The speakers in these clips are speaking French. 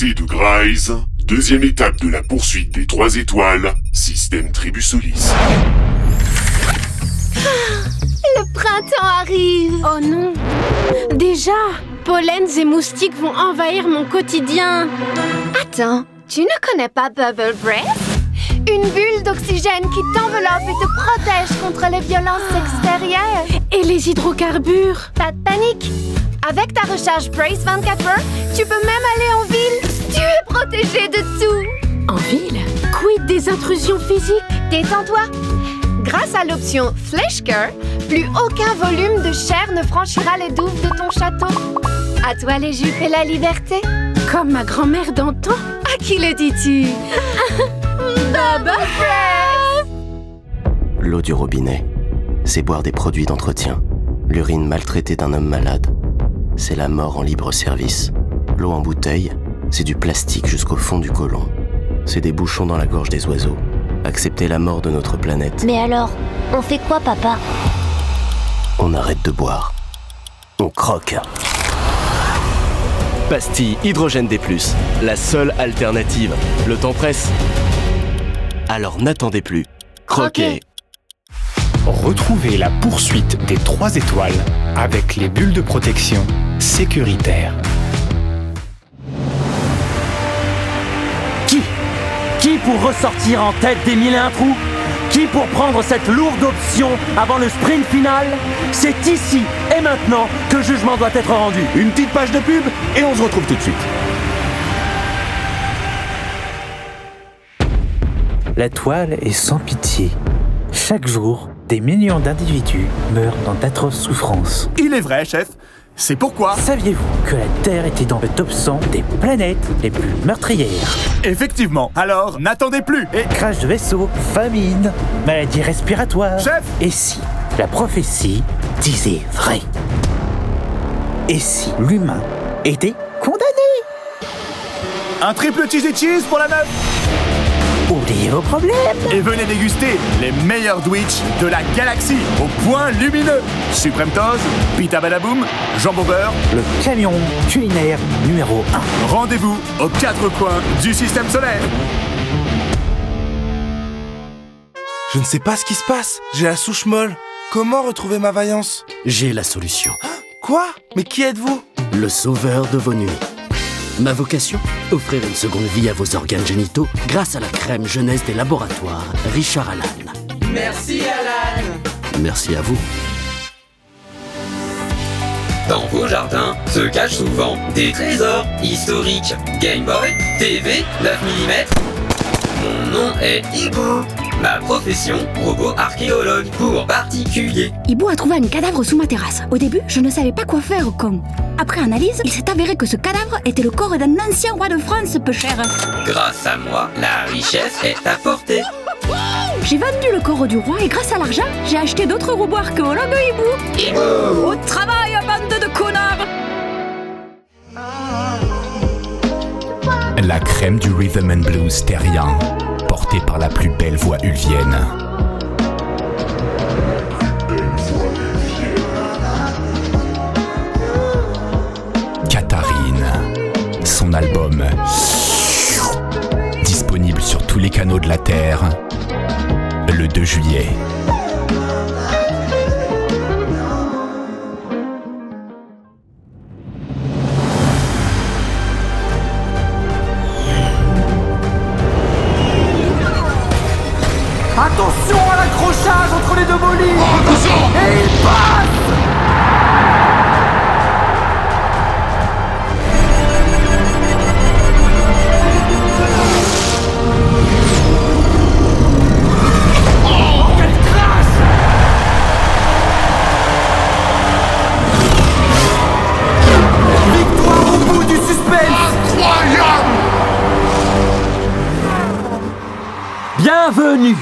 côté de Grise, deuxième étape de la poursuite des 3 étoiles, système Tribusolis. Le printemps arrive. Oh non. Déjà, pollens et moustiques vont envahir mon quotidien. Attends, tu ne connais pas Bubble Breath? Une bulle d'oxygène qui t'enveloppe et te protège contre les violences extérieures. Et les hydrocarbures? Pas de panique. Avec ta recharge Brace 24 heures, tu peux même aller en ville. Tu es protégé de tout. En ville? Quid des intrusions physiques? Détends-toi. Grâce à l'option Fleshker, plus aucun volume de chair ne franchira les douves de ton château. À toi les jupes et la liberté. Comme ma grand-mère d'antan? À qui le dis-tu? Bubble Breath! L'eau du robinet, c'est boire des produits d'entretien. L'urine maltraitée d'un homme malade, c'est la mort en libre service. L'eau en bouteille, c'est du plastique jusqu'au fond du côlon. C'est des bouchons dans la gorge des oiseaux. Accepter la mort de notre planète. Mais alors, on fait quoi, papa? On arrête de boire. On croque. Pastille Hydrogène D+, la seule alternative. Le temps presse. Alors n'attendez plus. Croquez. Retrouvez la poursuite des 3 étoiles avec les bulles de protection sécuritaires. Qui pour ressortir en tête des 1001 trous? Qui pour prendre cette lourde option avant le sprint final? C'est ici et maintenant que le jugement doit être rendu. Une petite page de pub et on se retrouve tout de suite. La toile est sans pitié. Chaque jour, des millions d'individus meurent dans d'atroces souffrances. Il est vrai, chef. C'est pourquoi... Saviez-vous que la Terre était dans le top 100 des planètes les plus meurtrières? Effectivement. Alors, n'attendez plus et... Crash de vaisseau, famine, maladie respiratoire... Chef! Et si la prophétie disait vrai? Et si l'humain était condamné? Un triple cheesy cheese pour la meuf! Oubliez vos problèmes Et venez déguster les meilleurs Dwitch de la galaxie au point lumineux. Suprême Toast, Pita Badaboum, Jambon Beurre, le camion culinaire numéro 1. Rendez-vous aux 4 coins du système solaire. Je ne sais pas ce qui se passe. J'ai la souche molle. Comment retrouver ma vaillance? J'ai la solution. Quoi? Mais qui êtes-vous? Le sauveur de vos nuits. Ma vocation? Offrir une seconde vie à vos organes génitaux grâce à la crème jeunesse des laboratoires Richard Allan. Merci Alan. Merci à vous. Dans vos jardins se cachent souvent des trésors historiques. Game Boy, TV, 9 mm. Mon nom est Hibou. Ma profession, robot archéologue pour particuliers. Hibou a trouvé un cadavre sous ma terrasse. Au début, je ne savais pas quoi faire au con. Après analyse, il s'est avéré que ce cadavre était le corps d'un ancien roi de France, peu cher. Grâce à moi, la richesse est à portée. J'ai vendu le corps du roi et grâce à l'argent, j'ai acheté d'autres robots archéologues Hibou. Hibou! Au travail, bande de connards! La crème du rhythm and blues terrien, portée par la plus belle voix ulvienne. Katharine. Son album disponible sur tous les canaux de la Terre le 2 juillet. Attention à l'accrochage entre les deux bolides! Et il passe! Oh, quel crash! Victoire au bout du suspense! Incroyable! Bienvenue!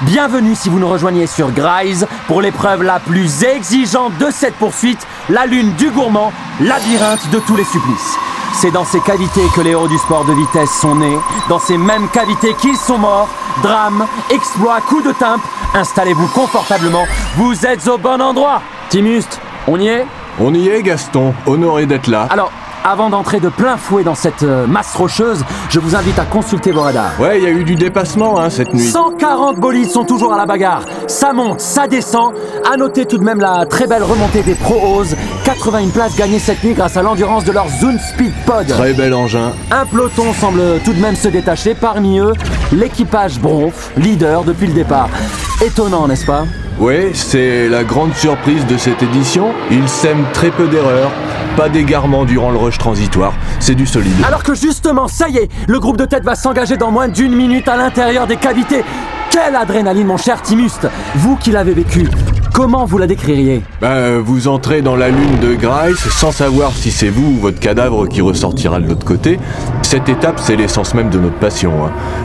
Bienvenue si vous nous rejoignez sur Grise pour l'épreuve la plus exigeante de cette poursuite, la lune du gourmand, labyrinthe de tous les supplices. C'est dans ces cavités que les héros du sport de vitesse sont nés, dans ces mêmes cavités qu'ils sont morts. Drame, exploit, coup de timbre, installez-vous confortablement, vous êtes au bon endroit. Timust, on y est? On y est, Gaston, honoré d'être là. Alors, Avant d'entrer de plein fouet dans cette masse rocheuse, je vous invite à consulter vos radars. Ouais, il y a eu du dépassement cette nuit. 140 bolides sont toujours à la bagarre. Ça monte, ça descend. À noter tout de même la très belle remontée des Pro-Oz. 81 places gagnées cette nuit grâce à l'endurance de leur Zoom Speed Pod. Très bel engin. Un peloton semble tout de même se détacher. Parmi eux, l'équipage Bronf, leader depuis le départ. Étonnant, n'est-ce pas ? Ouais, c'est la grande surprise de cette édition. Ils sèment très peu d'erreurs. Pas d'égarement durant le rush transitoire, c'est du solide. Alors que justement, ça y est, le groupe de tête va s'engager dans moins d'1 minute à l'intérieur des cavités. Quelle adrénaline, mon cher Timust. Vous qui l'avez vécu, comment vous la décririez ? Vous entrez dans la lune de Grace sans savoir si c'est vous ou votre cadavre qui ressortira de l'autre côté. Cette étape, c'est l'essence même de notre passion.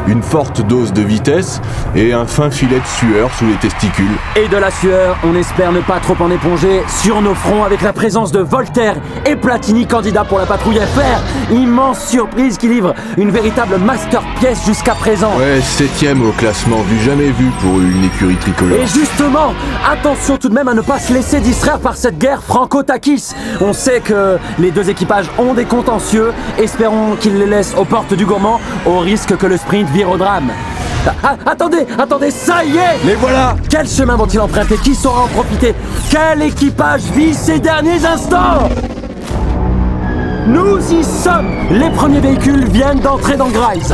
Une forte dose de vitesse et un fin filet de sueur sous les testicules. Et de la sueur, on espère ne pas trop en éponger sur nos fronts avec la présence de Voltaire et Platini, candidats pour la patrouille FR. Immense surprise qui livre une véritable masterpiece jusqu'à présent. Ouais, 7ème au classement, du jamais vu pour une écurie tricolore. Et justement, attention tout de même à ne pas se laisser distraire par cette guerre franco-takis. On sait que les deux équipages ont des contentieux. Espérons qu'ils les laissent aux portes du gourmand, au risque que le sprint vire au drame. Attendez, ça y est! Les voilà! Quel chemin vont-ils emprunter? Qui saura en profiter? Quel équipage vit ces derniers instants? Nous y sommes! Les premiers véhicules viennent d'entrer dans Grace.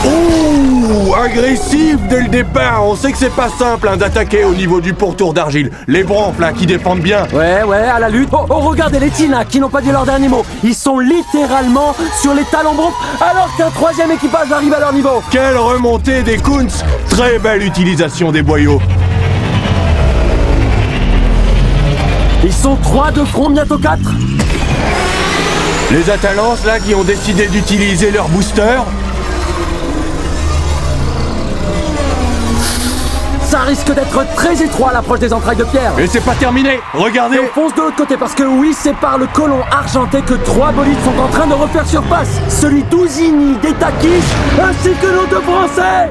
Ouh, agressif dès le départ. On sait que c'est pas simple d'attaquer au niveau du pourtour d'argile. Les Bronfs là qui défendent bien. Ouais, à la lutte. Oh, regardez les Tina qui n'ont pas dit leur dernier mot. Ils sont littéralement sur les talons Bronfs alors qu'un troisième équipage arrive à leur niveau. Quelle remontée des Kunz. Très belle utilisation des boyaux. Ils sont 3 de front, bientôt 4. Les Atalans là qui ont décidé d'utiliser leur booster. Ça risque d'être très étroit à l'approche des entrailles de pierre. Et c'est pas terminé, regardez. Et on fonce de l'autre côté parce que oui, c'est par le colon argenté que 3 bolides sont en train de refaire surface. Celui d'Ouzini, des Takis, ainsi que nos deux Français.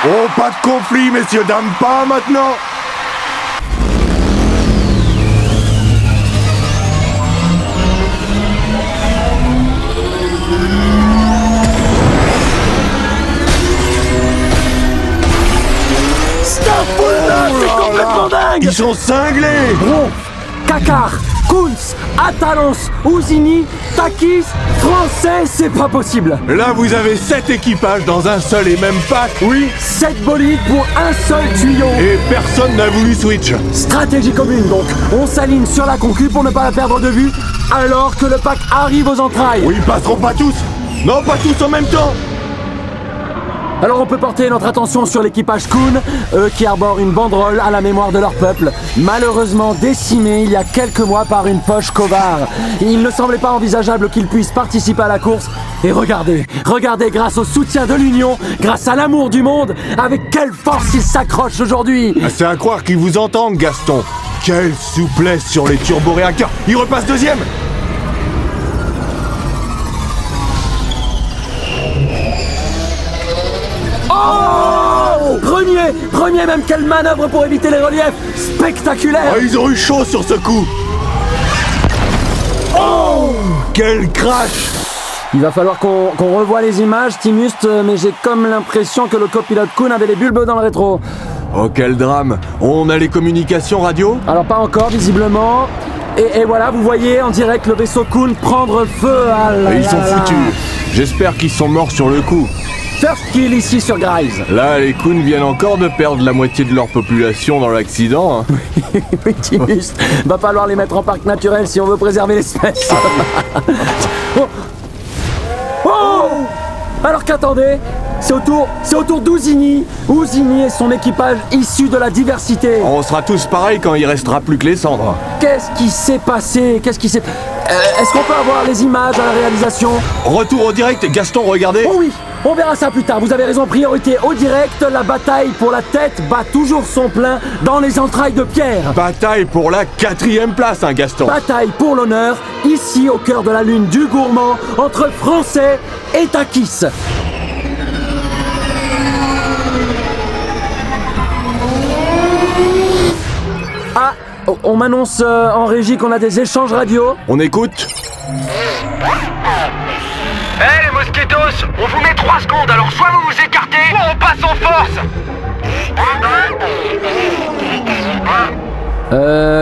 Oh, pas de conflit, messieurs, dames, pas maintenant. C'est complètement dingue. Ils sont cinglés. Bronf, Kakar, Kunz, Atalans, Ouzini, Takis, Français, c'est pas possible. Là, vous avez 7 équipages dans un seul et même pack. Oui. 7 bolides pour un seul tuyau. Et personne n'a voulu switch. Stratégie commune donc. On s'aligne sur la concu pour ne pas la perdre de vue alors que le pack arrive aux entrailles. Oui, ils passeront pas tous. Non, pas tous en même temps. Alors on peut porter notre attention sur l'équipage Kuhn, eux qui arborent une banderole à la mémoire de leur peuple, malheureusement décimé il y a quelques mois par une poche Kovar. Il ne semblait pas envisageable qu'ils puissent participer à la course. Et regardez, grâce au soutien de l'Union, grâce à l'amour du monde, avec quelle force ils s'accrochent aujourd'hui. C'est à croire qu'ils vous entendent, Gaston. Quelle souplesse sur les turboréacteurs. Il repasse deuxième. Oh, Premier même, quelle manœuvre pour éviter les reliefs. Spectaculaire. Oh, ils ont eu chaud sur ce coup. Oh, quel crash. Il va falloir qu'on revoie les images, Timust, mais j'ai comme l'impression que le copilote Kuhn avait les bulbes dans le rétro. Oh, quel drame. On a les communications radio? Alors pas encore, visiblement. Et voilà, vous voyez en direct le vaisseau Kuhn prendre feu. Et ils sont foutus. J'espère qu'ils sont morts sur le coup. First kill ici sur Grace. Là, les Kuhn viennent encore de perdre la moitié de leur population dans l'accident. Oui, Timust. Va falloir les mettre en parc naturel si on veut préserver l'espèce. Oh, alors qu'attendez, c'est au tour d'Ouzini. Ouzini et son équipage issu de la diversité. On sera tous pareils quand il restera plus que les cendres. Qu'est-ce qui s'est passé? Est-ce qu'on peut avoir les images à la réalisation? Retour au direct, Gaston, regardez. Oh oui, on verra ça plus tard. Vous avez raison, priorité au direct. La bataille pour la tête bat toujours son plein dans les entrailles de pierre. Bataille pour la 4e place, hein, Gaston. Bataille pour l'honneur, ici au cœur de la lune du gourmand, entre Français et Takis. On m'annonce en régie qu'on a des échanges radio. On écoute. Hé les mosquitos, on vous met 3 secondes, alors soit vous vous écartez, soit on passe en force.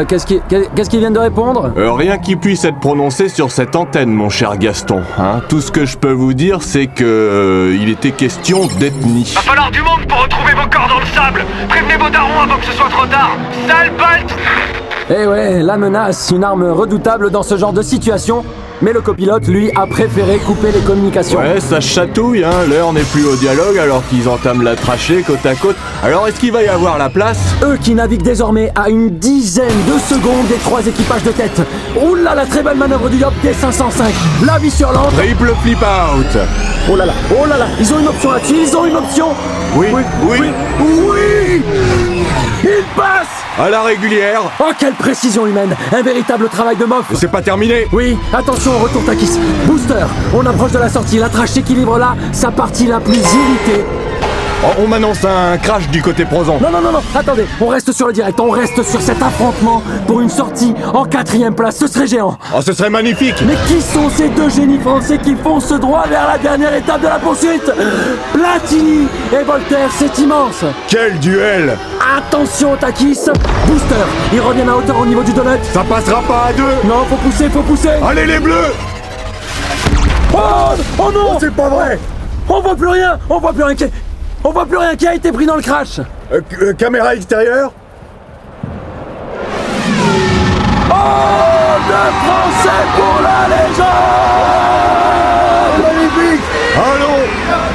Qu'est-ce qu'ils viennent de répondre? Rien qui puisse être prononcé sur cette antenne, mon cher Gaston. Hein. Tout ce que je peux vous dire, c'est que il était question d'ethnie. Va falloir du monde pour retrouver vos corps dans le sable. Prévenez vos darons avant que ce soit trop tard. Sale balte. Eh ouais, la menace, une arme redoutable dans ce genre de situation. Mais le copilote, lui, a préféré couper les communications. Ouais, ça chatouille, hein. L'heure n'est plus au dialogue alors qu'ils entament la trachée côte à côte. Alors est-ce qu'il va y avoir la place? Eux qui naviguent désormais à une dizaine de secondes des 3 équipages de tête. Ouh là, la très belle manœuvre du Yop T505. La vie sur l'encre. Triple flip out. Oh là là, ils ont une option là-dessus, ils ont une option. Oui. Il passe. À la régulière. Oh, quelle précision humaine. Un véritable travail de mof. C'est pas terminé. Oui, attention, retour Takis. Booster, on approche de la sortie. La trash s'équilibre là, sa partie la plus irritée. Oh, on m'annonce un crash du côté Prozan. Non, attendez, on reste sur le direct, on reste sur cet affrontement pour une sortie en 4e place, ce serait géant. Oh, ce serait magnifique. Mais qui sont ces 2 génies français qui foncent droit vers la dernière étape de la poursuite? Platini et Voltaire, c'est immense. Quel duel. Attention Takis, Booster, ils reviennent à hauteur au niveau du donut. Ça passera pas à 2. Non, faut pousser. Allez les bleus. Oh non. Oh, c'est pas vrai. On voit plus rien qui a été pris dans le crash. Caméra extérieure. Oh, 2 Français pour la légende. Magnifique.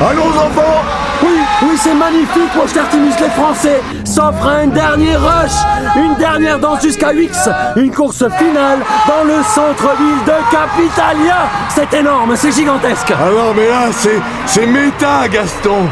Allons enfants. Oui, c'est magnifique, mon cher Timus. Les Français s'offrent un dernier rush, une dernière danse jusqu'à X, une course finale dans le centre-ville de Capitalia. C'est énorme, c'est gigantesque. Ah non, mais là, c'est méta, Gaston.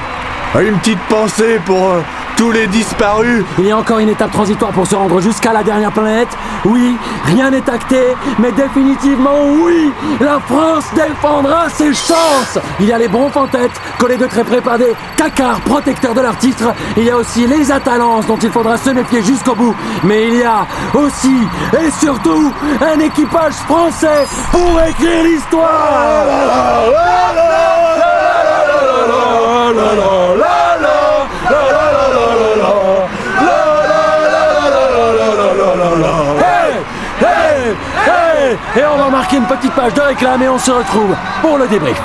Une petite pensée pour tous les disparus. Il y a encore une étape transitoire pour se rendre jusqu'à la dernière planète. Oui, rien n'est acté, mais définitivement oui, la France défendra ses chances. Il y a les bronfs en tête, collés de très près par des cacards protecteurs de leur titre. Il y a aussi les Atalances dont il faudra se méfier jusqu'au bout. Mais il y a aussi et surtout un équipage français pour écrire l'histoire. Et on va marquer une petite page de réclame et on se retrouve pour le débrief.